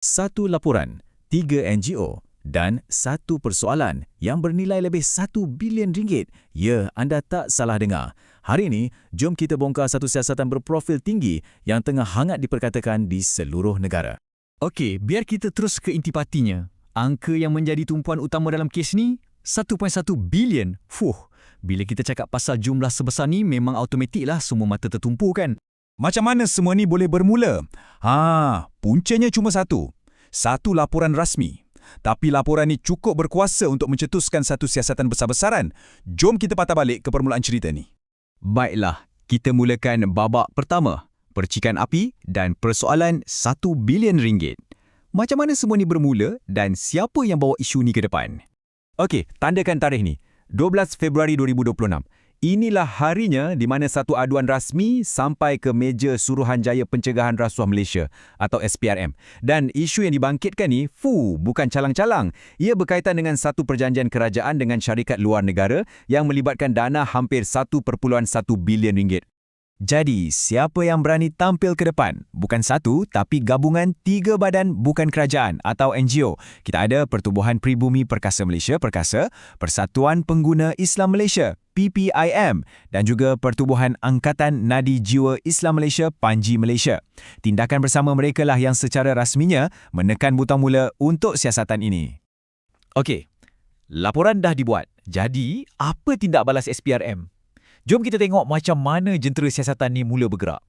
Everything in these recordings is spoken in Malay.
Satu laporan, 3 NGO dan satu persoalan yang bernilai lebih 1 bilion ringgit. Ya, anda tak salah dengar. Hari ini, jom kita bongkar satu siasatan berprofil tinggi yang tengah hangat diperkatakan di seluruh negara. Okey, biar kita terus ke intipatinya. Angka yang menjadi tumpuan utama dalam kes ni, 1.1 bilion. Bila kita cakap pasal jumlah sebesar ni, memang automatiklah semua mata tertumpu kan? Macam mana semua ni boleh bermula? Puncanya cuma satu. Satu laporan rasmi. Tapi laporan ni cukup berkuasa untuk mencetuskan satu siasatan besar-besaran. Jom kita patah balik ke permulaan cerita ni. Baiklah, kita mulakan babak pertama. Percikan api dan persoalan 1 bilion ringgit. Macam mana semua ni bermula dan siapa yang bawa isu ni ke depan? Okey, tandakan tarikh ni. 12 Februari 2026. Inilah harinya di mana satu aduan rasmi sampai ke meja Suruhanjaya Pencegahan Rasuah Malaysia atau SPRM. Dan isu yang dibangkitkan ni, bukan calang-calang. Ia berkaitan dengan satu perjanjian kerajaan dengan syarikat luar negara yang melibatkan dana hampir 1.1 bilion ringgit. Jadi, siapa yang berani tampil ke depan? Bukan satu, tapi gabungan 3 badan bukan kerajaan atau NGO. Kita ada Pertubuhan Pribumi Perkasa Malaysia, Perkasa, Persatuan Pengguna Islam Malaysia, PPIM, dan juga Pertubuhan Angkatan Nadi Jiwa Islam Malaysia, Panji Malaysia. Tindakan bersama mereka lah yang secara rasminya menekan butang mula untuk siasatan ini. Okey, laporan dah dibuat. Jadi, apa tindak balas SPRM? Jom kita tengok macam mana jentera siasatan ni mula bergerak.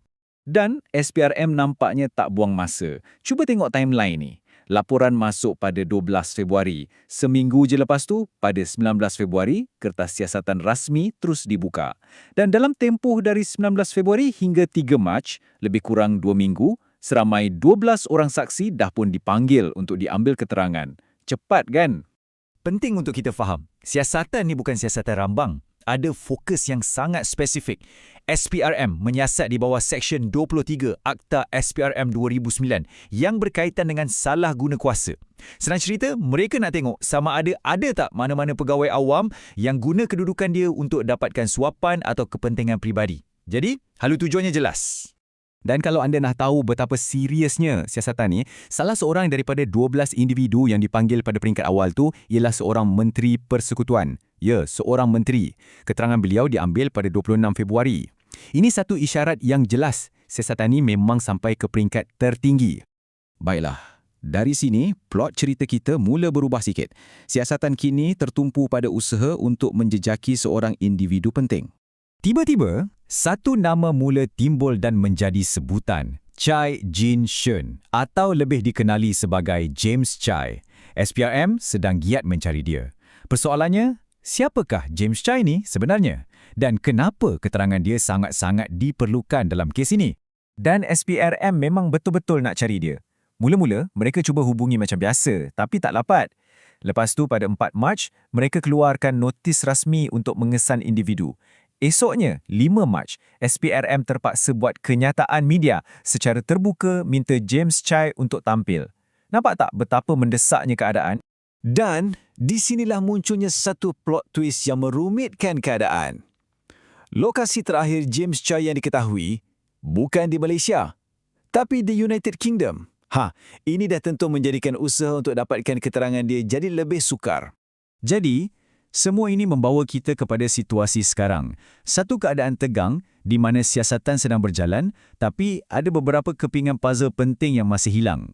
Dan SPRM nampaknya tak buang masa. Cuba tengok timeline ni. Laporan masuk pada 12 Februari. Seminggu je lepas tu, pada 19 Februari, kertas siasatan rasmi terus dibuka. Dan dalam tempoh dari 19 Februari hingga 3 Mac, lebih kurang 2 minggu, seramai 12 orang saksi dah pun dipanggil untuk diambil keterangan. Cepat kan? Penting untuk kita faham, siasatan ni bukan siasatan rambang. Ada fokus yang sangat spesifik. SPRM menyiasat di bawah Seksyen 23 Akta SPRM 2009 yang berkaitan dengan salah guna kuasa. Senang cerita, mereka nak tengok sama ada tak mana-mana pegawai awam yang guna kedudukan dia untuk dapatkan suapan atau kepentingan peribadi. Jadi, halu tujuannya jelas. Dan kalau anda nak tahu betapa seriusnya siasatan ni, salah seorang daripada 12 individu yang dipanggil pada peringkat awal tu ialah seorang Menteri Persekutuan. Ya, seorang menteri. Keterangan beliau diambil pada 26 Februari. Ini satu isyarat yang jelas siasatan ni memang sampai ke peringkat tertinggi. Baiklah, dari sini plot cerita kita mula berubah sikit. Siasatan kini tertumpu pada usaha untuk menjejaki seorang individu penting. Tiba-tiba, satu nama mula timbul dan menjadi sebutan, Chai Jin-shun atau lebih dikenali sebagai James Chai. SPRM sedang giat mencari dia. Persoalannya, siapakah James Chai ni sebenarnya? Dan kenapa keterangan dia sangat-sangat diperlukan dalam kes ini? Dan SPRM memang betul-betul nak cari dia. Mula-mula, mereka cuba hubungi macam biasa, tapi tak dapat. Lepas tu pada 4 Mac, mereka keluarkan notis rasmi untuk mengesan individu. Esoknya, 5 Mac, SPRM terpaksa buat kenyataan media secara terbuka minta James Chai untuk tampil. Nampak tak betapa mendesaknya keadaan? Dan di sinilah munculnya satu plot twist yang merumitkan keadaan. Lokasi terakhir James Chai yang diketahui bukan di Malaysia, tapi di United Kingdom. Ini dah tentu menjadikan usaha untuk dapatkan keterangan dia jadi lebih sukar. Jadi, semua ini membawa kita kepada situasi sekarang. Satu keadaan tegang di mana siasatan sedang berjalan, tapi ada beberapa kepingan puzzle penting yang masih hilang.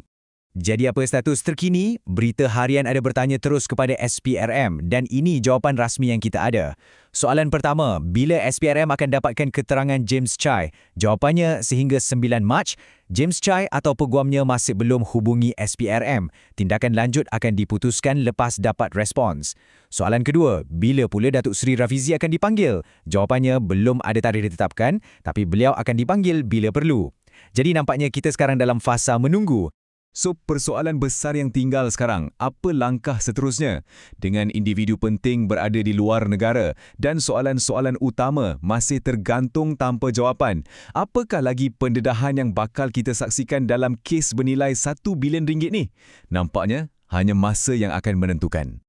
Jadi apa status terkini? Berita Harian ada bertanya terus kepada SPRM dan ini jawapan rasmi yang kita ada. Soalan pertama, bila SPRM akan dapatkan keterangan James Chai? Jawapannya sehingga 9 Mac, James Chai atau peguamnya masih belum hubungi SPRM. Tindakan lanjut akan diputuskan lepas dapat respons. Soalan kedua, bila pula Datuk Seri Rafizi akan dipanggil? Jawapannya belum ada tarikh ditetapkan, tapi beliau akan dipanggil bila perlu. Jadi nampaknya kita sekarang dalam fasa menunggu. So, persoalan besar yang tinggal sekarang, apa langkah seterusnya? Dengan individu penting berada di luar negara dan soalan-soalan utama masih tergantung tanpa jawapan. Apakah lagi pendedahan yang bakal kita saksikan dalam kes bernilai 1 bilion ringgit ni? Nampaknya hanya masa yang akan menentukan.